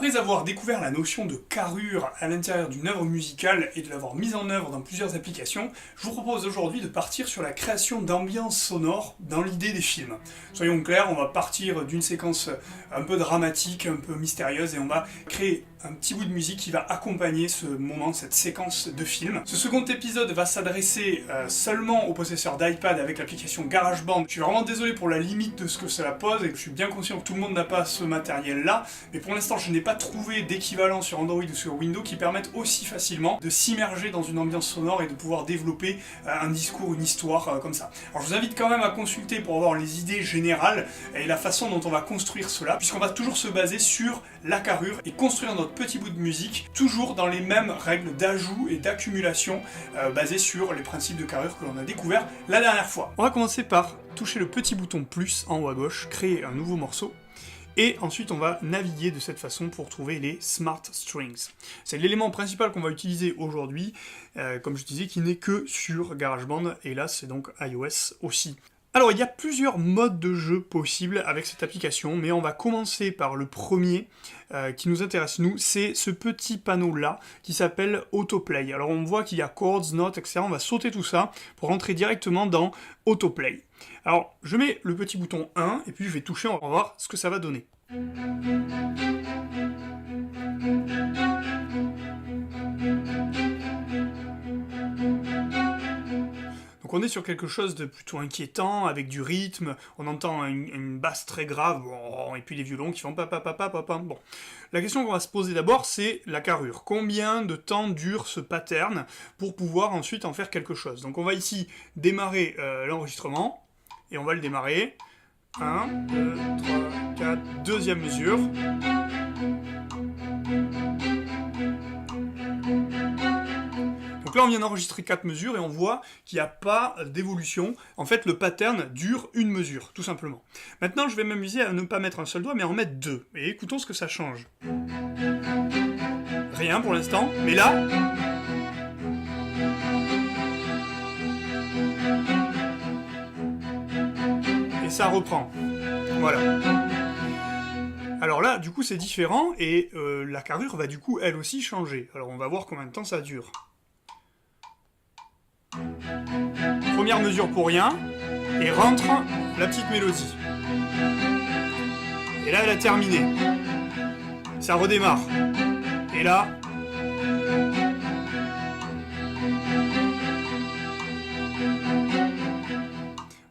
Après avoir découvert la notion de carrure à l'intérieur d'une œuvre musicale et de l'avoir mise en œuvre dans plusieurs applications, je vous propose aujourd'hui de partir sur la création d'ambiances sonores dans l'idée des films. Soyons clairs, on va partir d'une séquence un peu dramatique, un peu mystérieuse, et on va créer un petit bout de musique qui va accompagner ce moment, cette séquence de film. Ce second épisode va s'adresser seulement aux possesseurs d'iPad avec l'application GarageBand. Je suis vraiment désolé pour la limite de ce que cela pose et que je suis bien conscient que tout le monde n'a pas ce matériel-là, mais pour l'instant je n'ai pas trouvé d'équivalent sur Android ou sur Windows qui permettent aussi facilement de s'immerger dans une ambiance sonore et de pouvoir développer un discours, une histoire comme ça. Alors je vous invite quand même à consulter pour avoir les idées générales et la façon dont on va construire cela, puisqu'on va toujours se baser sur la carrure et construire notre petit bout de musique, toujours dans les mêmes règles d'ajout et d'accumulation basées sur les principes de carrure que l'on a découvert la dernière fois. On va commencer par toucher le petit bouton plus en haut à gauche, créer un nouveau morceau, et ensuite on va naviguer de cette façon pour trouver les Smart Strings. C'est l'élément principal qu'on va utiliser aujourd'hui, comme je disais, qui n'est que sur GarageBand, et là c'est donc iOS aussi. Alors il y a plusieurs modes de jeu possibles avec cette application, mais on va commencer par le premier qui nous intéresse nous, c'est ce petit panneau là qui s'appelle Autoplay. Alors on voit qu'il y a chords, notes, etc. On va sauter tout ça pour rentrer directement dans Autoplay. Alors je mets le petit bouton 1 et puis je vais toucher, on va voir ce que ça va donner. Donc on est sur quelque chose de plutôt inquiétant, avec du rythme, on entend une basse très grave, et puis les violons qui font pa. Bon. La question qu'on va se poser d'abord, c'est la carrure. Combien de temps dure ce pattern pour pouvoir ensuite en faire quelque chose? Donc on va ici démarrer l'enregistrement, et on va le démarrer. 1, 2, 3, 4, deuxième mesure. Donc là on vient d'enregistrer 4 mesures et on voit qu'il n'y a pas d'évolution. En fait le pattern dure une mesure, tout simplement. Maintenant je vais m'amuser à ne pas mettre un seul doigt mais à en mettre deux. Et écoutons ce que ça change. Rien pour l'instant, mais là... Et ça reprend. Voilà. Alors là, du coup c'est différent et la carrure va du coup elle aussi changer. Alors on va voir combien de temps ça dure. Première mesure pour rien, et rentre la petite mélodie. Et là, elle a terminé. Ça redémarre. Et là...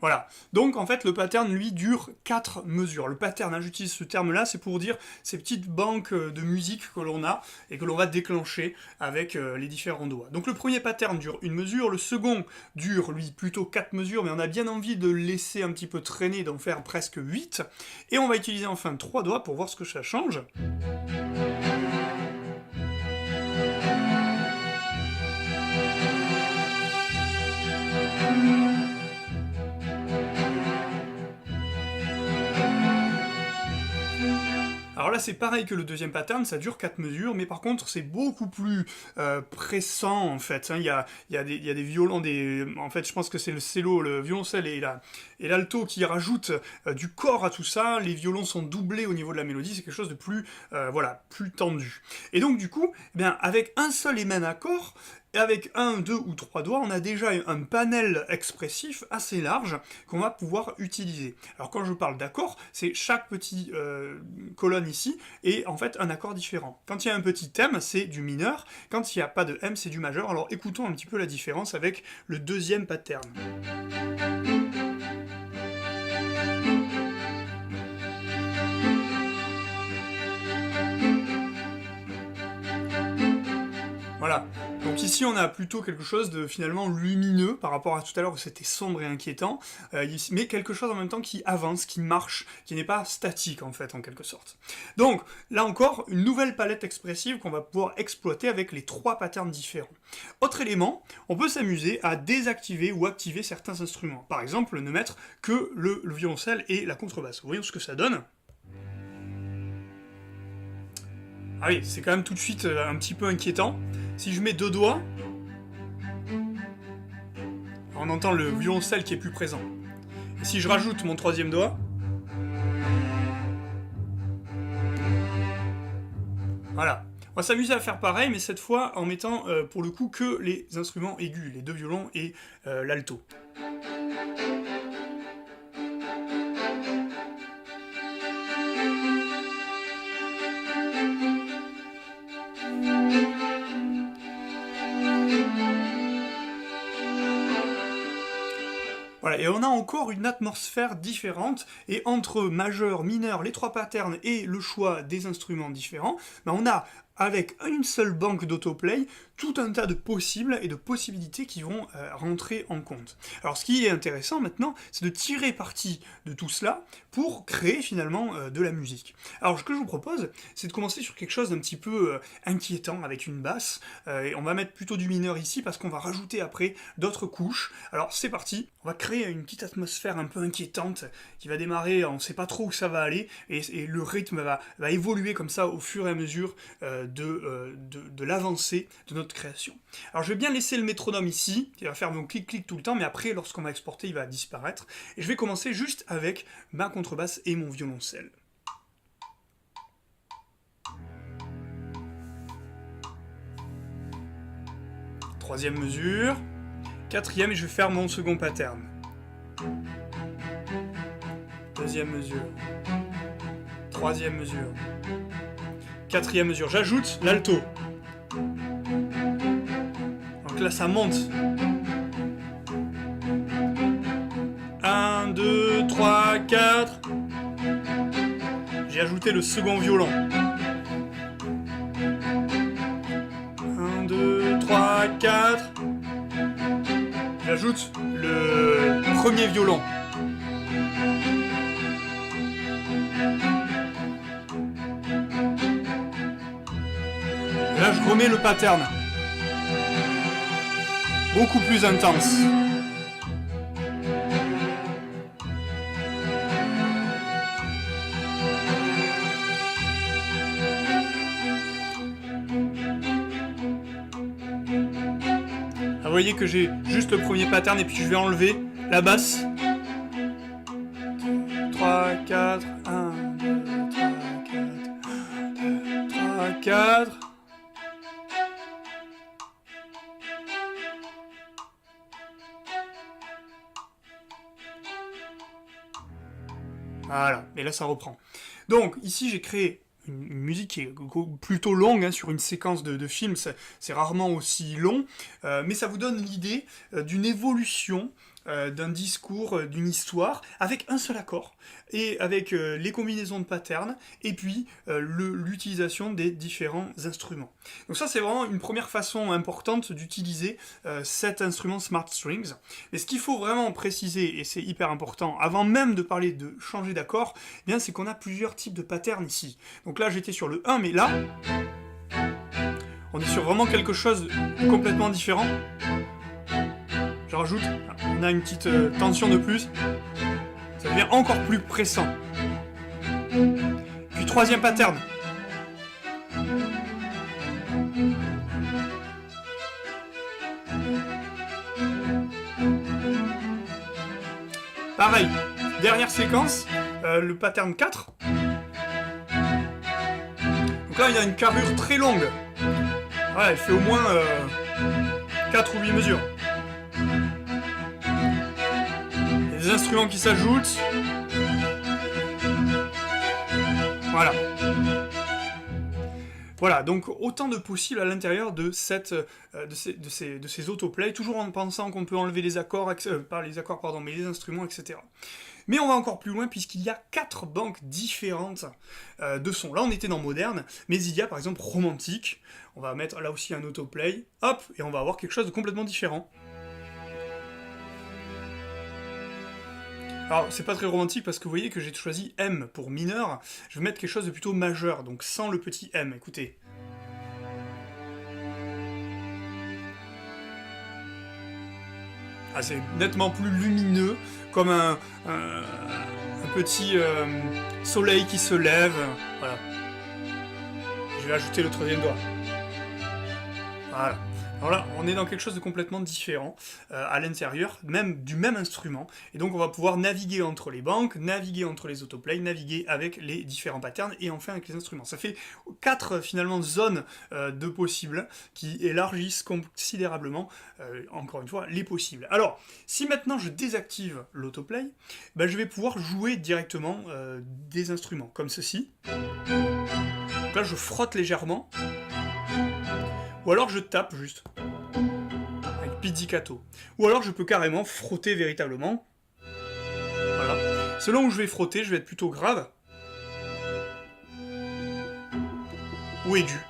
Voilà. Donc en fait le pattern lui dure 4 mesures. Le pattern, hein, j'utilise ce terme là, c'est pour dire ces petites banques de musique que l'on a et que l'on va déclencher avec les différents doigts. Donc le premier pattern dure une mesure, le second dure lui plutôt 4 mesures, mais on a bien envie de laisser un petit peu traîner, d'en faire presque 8. Et on va utiliser enfin 3 doigts pour voir ce que ça change. Alors là c'est pareil que le deuxième pattern, ça dure 4 mesures, mais par contre c'est beaucoup plus pressant en fait. Hein. Il y a des violons, en fait je pense que c'est le cello, le violoncelle et l'alto qui rajoutent du corps à tout ça. Les violons sont doublés au niveau de la mélodie, c'est quelque chose de plus, plus tendu. Et donc du coup, eh bien, avec un seul et même accord, et avec 1, 2 ou 3 doigts, on a déjà un panel expressif assez large qu'on va pouvoir utiliser. Alors quand je parle d'accord, c'est chaque petite colonne ici est en fait un accord différent. Quand il y a un petit M, c'est du mineur. Quand il n'y a pas de M, c'est du majeur. Alors écoutons un petit peu la différence avec le deuxième pattern. Voilà. Donc ici on a plutôt quelque chose de finalement lumineux par rapport à tout à l'heure où c'était sombre et inquiétant, mais quelque chose en même temps qui avance, qui marche, qui n'est pas statique en fait en quelque sorte. Donc là encore, une nouvelle palette expressive qu'on va pouvoir exploiter avec les 3 patterns différents. Autre élément, on peut s'amuser à désactiver ou activer certains instruments. Par exemple, ne mettre que le violoncelle et la contrebasse. Voyons ce que ça donne. Ah oui, c'est quand même tout de suite un petit peu inquiétant. Si je mets 2 doigts, on entend le violoncelle qui est plus présent. Et si je rajoute mon 3e doigt, Voilà. On va s'amuser à faire pareil, mais cette fois en mettant pour le coup que les instruments aigus, les deux violons et l'alto. Voilà, et on a encore une atmosphère différente, et entre majeur, mineur, les trois patterns et le choix des instruments différents, ben on a, avec une seule banque d'autoplay, tout un tas de possibles et de possibilités qui vont rentrer en compte. Alors ce qui est intéressant maintenant, c'est de tirer parti de tout cela pour créer finalement de la musique. Alors ce que je vous propose, c'est de commencer sur quelque chose d'un petit peu inquiétant avec une basse, et on va mettre plutôt du mineur ici parce qu'on va rajouter après d'autres couches. Alors c'est parti, on va créer une petite atmosphère un peu inquiétante qui va démarrer, on ne sait pas trop où ça va aller, et le rythme va évoluer comme ça au fur et à mesure de l'avancée de notre création. Alors je vais bien laisser le métronome ici, qui va faire mon clic-clic tout le temps, mais après, lorsqu'on va exporter, il va disparaître. Et je vais commencer juste avec ma contrebasse et mon violoncelle. Troisième mesure. Quatrième, et je vais faire mon second pattern. Deuxième mesure. Troisième mesure. Quatrième mesure. J'ajoute l'alto. Donc là, ça monte. 1, 2, 3, 4. J'ai ajouté le second violon. 1, 2, 3, 4. J'ajoute le premier violon. Là, je remets le pattern. Beaucoup plus intense. Vous voyez que j'ai juste le premier pattern et puis je vais enlever la basse. 3, 4, 1, 2, 3, 4, 2, 3, 4. Voilà, et là ça reprend. Donc ici j'ai créé une musique qui est plutôt longue, hein, sur une séquence de films, c'est rarement aussi long, mais ça vous donne l'idée d'une évolution d'un discours, d'une histoire, avec un seul accord, et avec les combinaisons de patterns, et puis l'utilisation des différents instruments. Donc ça, c'est vraiment une première façon importante d'utiliser cet instrument Smart Strings. Mais ce qu'il faut vraiment préciser, et c'est hyper important, avant même de parler de changer d'accord, eh bien c'est qu'on a plusieurs types de patterns ici. Donc là, j'étais sur le 1, mais là, on est sur vraiment quelque chose de complètement différent. Je rajoute, on a une petite tension de plus, ça devient encore plus pressant. Puis troisième pattern. Pareil, dernière séquence, le pattern 4. Donc là, il y a une carrure très longue. Ouais, elle fait au moins 4 ou 8 mesures. Des instruments qui s'ajoutent. Voilà. Voilà, donc autant de possibles à l'intérieur de ces autoplays, toujours en pensant qu'on peut enlever les accords, pas les accords, pardon, mais les instruments, etc. Mais on va encore plus loin puisqu'il y a 4 banques différentes de sons. Là, on était dans moderne, mais il y a par exemple romantique. On va mettre là aussi un autoplay, hop, et on va avoir quelque chose de complètement différent. Alors, c'est pas très romantique parce que vous voyez que j'ai choisi M pour mineur. Je vais mettre quelque chose de plutôt majeur, donc sans le petit M. Écoutez. Ah, c'est nettement plus lumineux, comme un petit soleil qui se lève. Voilà. Je vais ajouter le troisième doigt. Voilà. Alors là, on est dans quelque chose de complètement différent à l'intérieur, même du même instrument. Et donc on va pouvoir naviguer entre les banques, naviguer entre les autoplays, naviguer avec les différents patterns et enfin avec les instruments. Ça fait 4 finalement zones de possibles qui élargissent considérablement, encore une fois, les possibles. Alors, si maintenant je désactive l'autoplay, ben, je vais pouvoir jouer directement des instruments, comme ceci. Donc là, je frotte légèrement. Ou alors je tape juste, avec pizzicato. Ou alors je peux carrément frotter véritablement. Voilà. Selon où je vais frotter, je vais être plutôt grave. Ou aigu.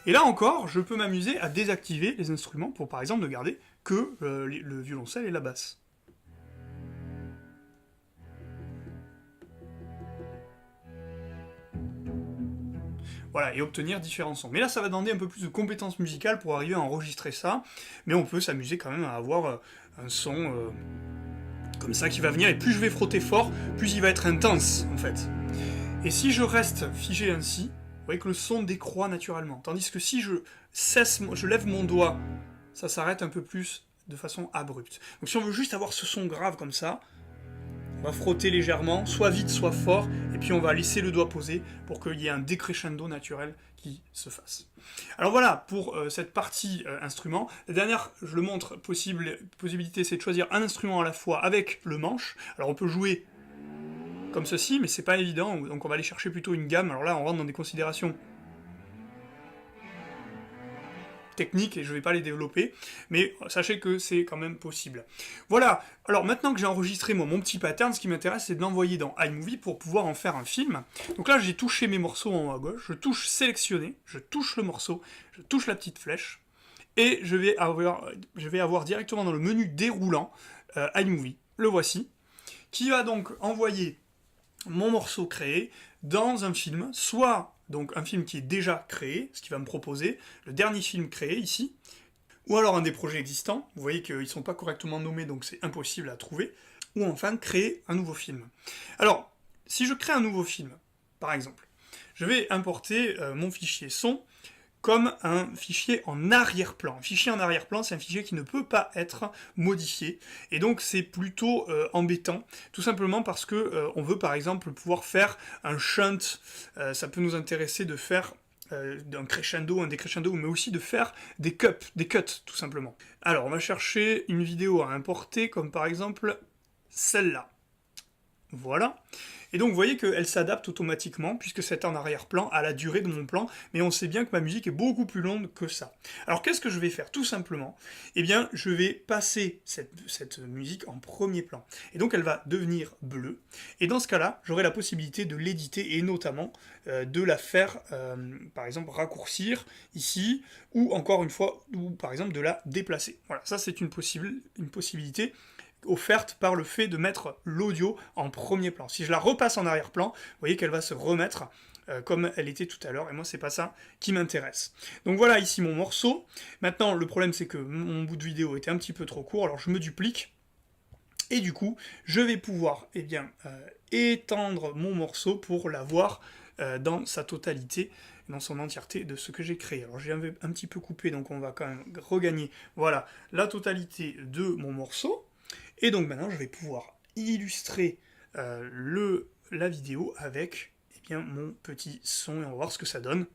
Et là encore, je peux m'amuser à désactiver les instruments pour par exemple ne garder que le violoncelle et la basse. Voilà, et obtenir différents sons. Mais là, ça va demander un peu plus de compétences musicales pour arriver à enregistrer ça, mais on peut s'amuser quand même à avoir un son comme ça qui va venir, et plus je vais frotter fort, plus il va être intense, en fait. Et si je reste figé ainsi, vous voyez que le son décroît naturellement, tandis que si je lève mon doigt, ça s'arrête un peu plus de façon abrupte. Donc si on veut juste avoir ce son grave comme ça, on va frotter légèrement, soit vite, soit fort, et puis on va laisser le doigt posé pour qu'il y ait un décrescendo naturel qui se fasse. Alors voilà, pour cette partie instrument. La dernière, je le montre, possibilité, c'est de choisir un instrument à la fois avec le manche. Alors on peut jouer comme ceci, mais c'est pas évident, donc on va aller chercher plutôt une gamme. Alors là, on rentre dans des considérations techniques et je ne vais pas les développer, mais sachez que c'est quand même possible. Voilà, alors maintenant que j'ai enregistré mon petit pattern, ce qui m'intéresse c'est de l'envoyer dans iMovie pour pouvoir en faire un film. Donc là j'ai touché mes morceaux en haut à gauche, je touche sélectionner, je touche le morceau, je touche la petite flèche, et je vais avoir directement dans le menu déroulant iMovie, le voici, qui va donc envoyer mon morceau créé dans un film, soit donc un film qui est déjà créé, ce qui va me proposer le dernier film créé ici, ou alors un des projets existants, vous voyez qu'ils ne sont pas correctement nommés donc c'est impossible à trouver, ou enfin créer un nouveau film. Alors, si je crée un nouveau film, par exemple, je vais importer mon fichier son comme un fichier en arrière-plan. Un fichier en arrière-plan, c'est un fichier qui ne peut pas être modifié, et donc c'est plutôt embêtant, tout simplement parce que on veut par exemple pouvoir faire un shunt, ça peut nous intéresser de faire un crescendo, un décrescendo, mais aussi de faire des cuts, tout simplement. Alors, on va chercher une vidéo à importer, comme par exemple celle-là. Voilà. Et donc vous voyez qu'elle s'adapte automatiquement, puisque c'est en arrière-plan, à la durée de mon plan, mais on sait bien que ma musique est beaucoup plus longue que ça. Alors qu'est-ce que je vais faire? Tout simplement, eh bien je vais passer cette musique en premier plan. Et donc elle va devenir bleue, et dans ce cas-là, j'aurai la possibilité de l'éditer, et notamment de la faire, par exemple, raccourcir ici, ou encore une fois, ou par exemple de la déplacer. Voilà, ça c'est une possibilité offerte par le fait de mettre l'audio en premier plan. Si je la repasse en arrière-plan, vous voyez qu'elle va se remettre comme elle était tout à l'heure, et moi c'est pas ça qui m'intéresse. Donc voilà ici mon morceau. Maintenant le problème c'est que mon bout de vidéo était un petit peu trop court, alors je me duplique, et du coup je vais pouvoir étendre mon morceau pour l'avoir dans sa totalité, dans son entièreté de ce que j'ai créé. Alors j'ai un petit peu coupé, donc on va quand même regagner, voilà, la totalité de mon morceau. Et donc maintenant, je vais pouvoir illustrer la vidéo avec mon petit son, et on va voir ce que ça donne.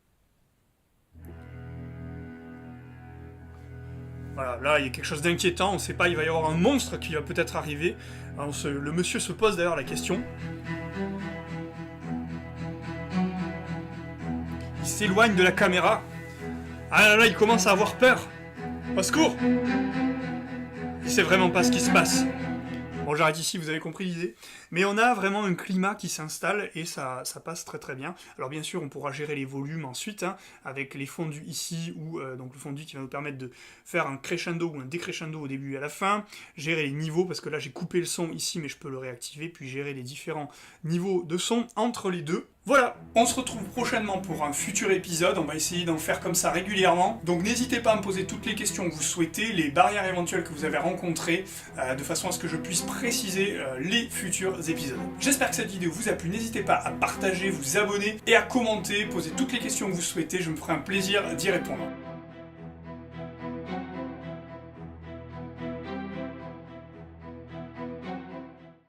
Voilà, là, il y a quelque chose d'inquiétant, on ne sait pas, il va y avoir un monstre qui va peut-être arriver. Alors, le monsieur se pose d'ailleurs la question. Il s'éloigne de la caméra. Ah là là, il commence à avoir peur. Au secours! Il sait vraiment pas ce qui se passe. Bon, j'arrête ici, vous avez compris l'idée. Mais on a vraiment un climat qui s'installe et ça passe très très bien. Alors bien sûr, on pourra gérer les volumes ensuite, avec les fondus ici, ou donc le fondu qui va nous permettre de faire un crescendo ou un décrescendo au début et à la fin. Gérer les niveaux, parce que là j'ai coupé le son ici, mais je peux le réactiver, puis gérer les différents niveaux de son entre les deux. Voilà, on se retrouve prochainement pour un futur épisode, on va essayer d'en faire comme ça régulièrement. Donc n'hésitez pas à me poser toutes les questions que vous souhaitez, les barrières éventuelles que vous avez rencontrées, de façon à ce que je puisse préciser les futurs épisodes. J'espère que cette vidéo vous a plu, n'hésitez pas à partager, vous abonner et à commenter, poser toutes les questions que vous souhaitez, je me ferai un plaisir d'y répondre.